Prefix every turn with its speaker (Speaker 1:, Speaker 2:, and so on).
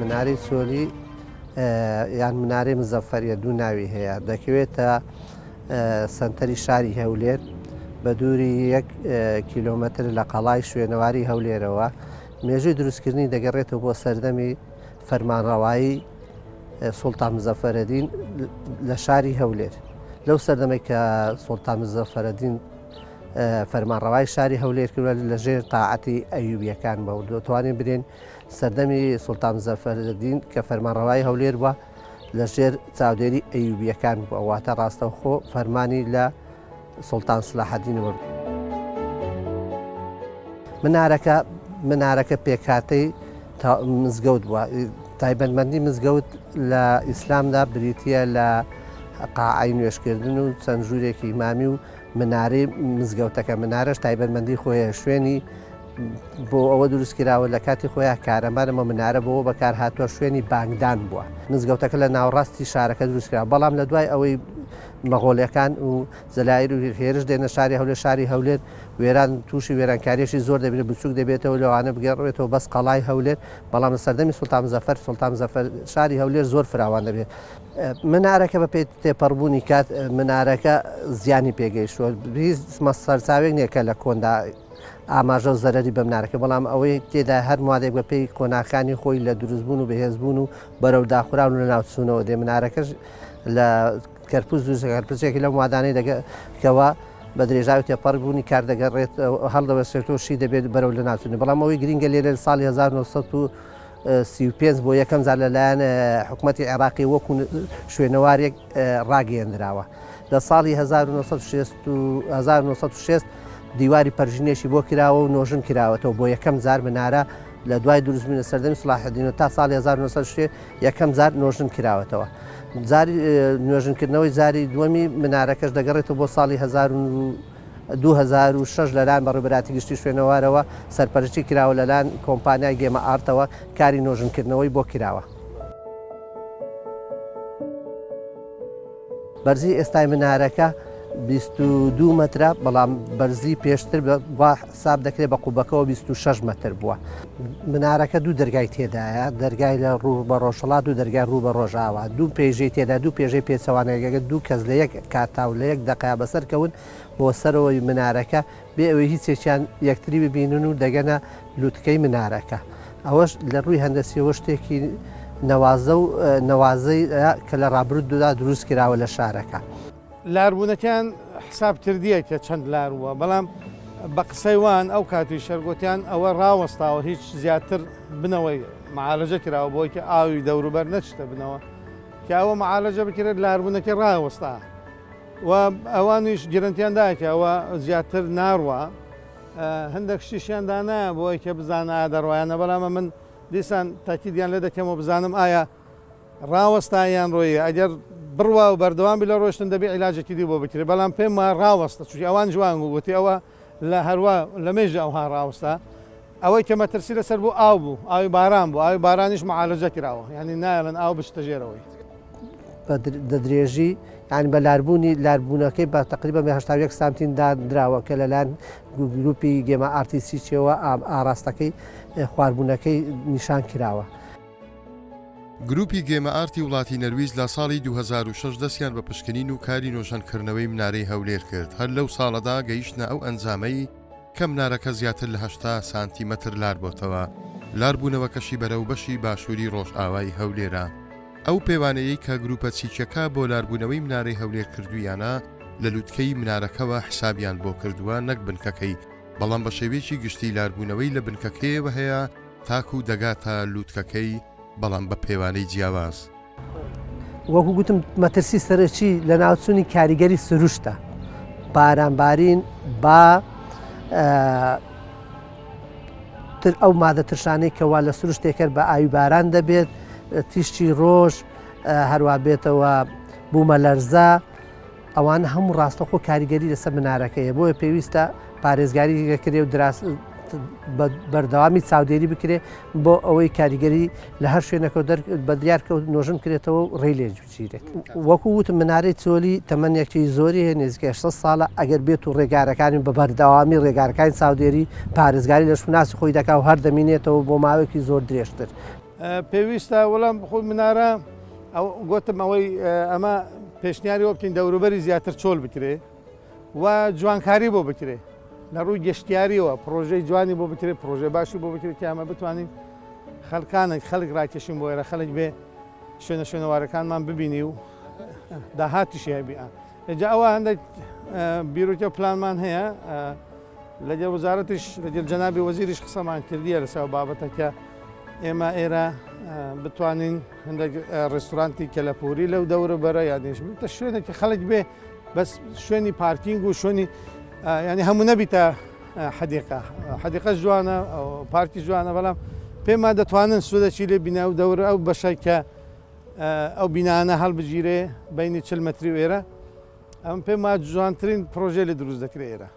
Speaker 1: منارەی چۆلی یان منارەی مزەفەریە دوو ناوی هەیە دەکەوێتە سنتەری شاری هەولێر بە دووری 1 کیلۆمەتر لە قەڵای شوێنەواری هەولێرەوە مێژووی دروستکردنی دەگەڕێتەوە بۆ سەردەمی فەرمانڕەوایی سوڵتان مزەفەرەدین لە شاری هەولێر لەو سەردەمەی کە سوڵتان مزەفەرەدین فەرمانڕەوای شاری هەولێر کردووە لەژێر تاعەتی ئەیوبیەکان بە دەتوانین برێن سەردەمی سوڵتان مزەفەرەدین کە فەرمانڕەوای هەولێر بووە لەژێر چاودێری ئەیوبیەکان بووە واتە ڕاستەوخۆ فەرمانی لە سوڵتان سلاحەدین وەرد منارەکە پێکاتەی مزگەوت بووە تایبەتمەندی مزگەوت لە ئیسلامدا بریتە لە قاعەی نوێشکردن و چەند ژوورێکی ئیمامی و منارەی مزگەوتەکە منارەش تایبەتمەندی خۆیە شوێنی بۆ ئەوە دروستکراوە لە کاتی خۆیان کارەمانەمە منارە بەوە بەکار هاتووە شوێنی بانگدان بووە مزگەوتەکە لە ناوڕاستی شارەکە دروستکرا بەڵام لە دوای ئەوەی مەغۆڵیەکان و زەلایر و هێرش دێنە شاری هەولێر شاری هەولێر وێران تووشی وێرانکاریشی زۆر دەبێت بچووک دەبێتەوە لەوانە بگەڕێتەوە بەس قەڵای هەولێر بەڵام لە سەردەمی سوڵتان مزەفەر شاری هەولێر زۆر فراوان دەبێت منارەکە بە پێی تێپەڕبوونی کات منارەکە زیانی پێگەیشتووە سەرچاوێک نییە کە لە کۆندا ئاماژە و زەرەری بە منارەکە بەڵام ئەوەی تێدا هەر موادێک بە پێی کۆناکانی خۆی لە دروستبوون و بەهێزبوون و بەرەو داخوران و لە ناوچوونەوە دێ منارەکەش لە کەرپوز کەرپزێکی لەو مادانەی دەگەکەوە بە درێژاوی تێپەڕبوونی کار دەگەڕێت هەڵدەوەسێتەوە شی دەبێت بەرەو لە ناوچوونی بەڵام ئەوەی گرنگە لێرە ساڵی 1935 بۆ یەکەم جار لەلایەن حکوومەتی عێراقی وەکو شوێنەوارێک ڕاگەیەندراوە لە ساڵی 1960 دیواری پەرژینێشی بۆ کراوە و نۆژن کراوەتەوە بۆ یەکەم جار منارە لە دوای دروستبوونە سەردەمی سلاحەدین تا ساڵی 1960 یەکەم جار نۆژن کراوەتەوە نوێژنکردنەوەی جاری دووەمی منارەکەش دەگەڕێتەوە بۆ ساڵی 2006 لەلایەن بەڕێوەبەراتی گشتی شوێنەوارەوە سەرپەرشتی کراوە لەلایەن کۆمپانیای گێمە ئارتەوە کاری نۆژنکردنەوەی بۆ کراوە بەرزی ئێستای منارەکە 22 مەترە بەڵام بەرزی پێشتر حساب دەکرێت بە قوبەکەەوە 26 مەتر بووە منارەکە دوو دەرگای تێدایە دەرگای لە ڕوو بە ڕۆژهڵات و دەرگای ڕوو بە ڕۆژاوە دوو پێژەی تێدا دوو پێژەی پێچەوانەیەگە دوو کەس لە یەک کاتاو لە یەک دقیا بەسەر کەون بۆ سەرەوەی منارەکە بێ ئەوەی هیچێکیان یەکتری ببینن و دەگەنە لووتکەی منارەکە ئەوەش لە ڕووی هەندەسیەوە شتێکی نەوازەی کە لە ڕابردوودا دروست کراوە لە شارەکە
Speaker 2: لاربوونەکان حساب کردیە کە چەند لارووە بەڵام بە قسەی وان ئەو کاتی شەرگۆتیان ئەوە ڕاوەستاوە هیچ زیاتر بنەوەی معالەجە کراوە بۆی کە ئاوی دەوروبەر نەچتە بنەوە کە ئەوە معالەجە بکرێت لاربوونەکە ڕاوەستا و ئەوانیش گرنتیاندای کە ئەوە زیاتر ناڕوە هەندێک شتیشیاندانە بۆی کە بزانە دەڕوایانە بەڵامە من دیسان تاکیدیان لێ دەکەمەوە بزانم ئایا ڕاوەستایان ڕۆیە ئەگەر بڕوا و بەردەوام لە ڕۆشتن دەبێت عیلاجێکی دی بۆ بکرێت بەڵام پێم وایە ڕاوەستە چونکە ئەوان جوان گوتی ئەوە لە هەروە لە مێژە ئەوها ڕاوەستە ئەوەی کە مەترسی لەسەر بوو ئاو بوو ئاوی باران بوو ئاوی بارانیش معالەجە کراوە یعنی نایڵن ئاو بشتە ژێرەوەی
Speaker 1: دەدرێژی یعنی بە لاربوونەکەی بە تقریبا 81 سانتیم دادراوە کە لەلایەن گروپی گێمە ئارتیسیچەوە ئاراستەکەی خواردبوونەکەی نیشان کراوە
Speaker 3: گروپی گێمە ئارتی وڵاتی نەرویج لە ساڵی 2006 دەستیان بە پشکنین و کاری نۆژەنکردنەوەی منارەی هەولێر کرد هەر لەو ساڵەدا گەیشتنە ئەو ئەنجامەی کە منارەکە زیاتر لە 80 سانتیمەتر لار بۆتەوە لاربوونەوەکەشی بەرەو بەشی باشووری ڕۆژئاوای هەولێرە ئەو پێوانەیەی کە گروپە چیچەکە بۆ لاربوونەوەی منارەی هەولێر کردویانە لە لووتکەی منارەکەەوە حسابیان بۆ کردووە نەک بنکەکەی بەڵام بە شێوێکی گشتی لاربوونەوەی لە بنکەکەیەوە هەیە تاکو دەگاتە لووتکەکەی بەڵام بە پێوانەی جیاواز
Speaker 1: وەکو گوتم مەترسی سەرچی لە ناوچوونی کاریگەری سروشتە بارانبارین با ئەو مادە ترشانەی کەوا لە سروشتێکرد بە ئاوی باران دەبێت تیشتی ڕۆژ هەروە بێتەوە بوومە لەرزە ئەوانە هەموو ڕاستەخۆ کاریگەری لەسەر منارەکەیە بۆیە پێویستە پارێزگاری دەکرێت و بەردەوامی چاودێری بکرێ بۆ ئەوەی کاریگەری لە هەر شوێنەکە بە دیارکەوت نۆژن کرێتەوە و ڕێی لێ بچیرێت. وەکو وتم منارەی چۆلی تەمەنێکی زۆری هەیە نزیکە 6 ساڵە ئەگەر بێت و ڕێگارەکانی بە بەردەوامی ڕێگارەکانی چاودێری پارێزگاری لە شوناسی خۆی دەکا و هەر دەمینێتەوە بۆ ماوەیەکی زۆر درێژتر.
Speaker 2: پێویستە وەڵام خۆی منارە گوتم ئەوەی ئەمە پێشنیاریەوە بکەین دەوروبەری زیاتر چۆل بکرێ و جوانکاری بۆ بکرێ لە ڕووی گەشتیاریەوە پرۆژەی جوانی بۆ بکرێ پرۆژه باشی بۆ بکرێت کە ئەمە بتوانین خەڵکانێک خەڵک ڕاکێشین بۆ ئێرە خەڵک بێ شوێنە شوێنەوارەکانمان ببینی و داهاتیشی هەبی. ئێجا ئەوە هەندێک بیرۆکە پلانمان هەیە لەگەڵ وەزارەتیش لەگەڵ جەنابی وەزیریش قسەمان کردیە لەسەر بابەتەکە ئێمە ئێرە بتوانین هەندێک ڕێستورانتی کەلەپوری لەو دەورە بەرە یادنیش بتە شوێنێکی خەڵک بێ بەس شوێنی پارکینگ و شوێنی ینی هەموو نەبیتە حەدیقە جوانە پارکی جوانە بەڵام پێما دەتوانن سوودەچی لێ بینە و دەورە ئەو بەشای کە ئەو بینانە هەڵبژیرێ بینی 40 مەتری و ئێرە ئەم پێما جوانترین پرۆژێ لێ دروست دەکرێت ئێرە.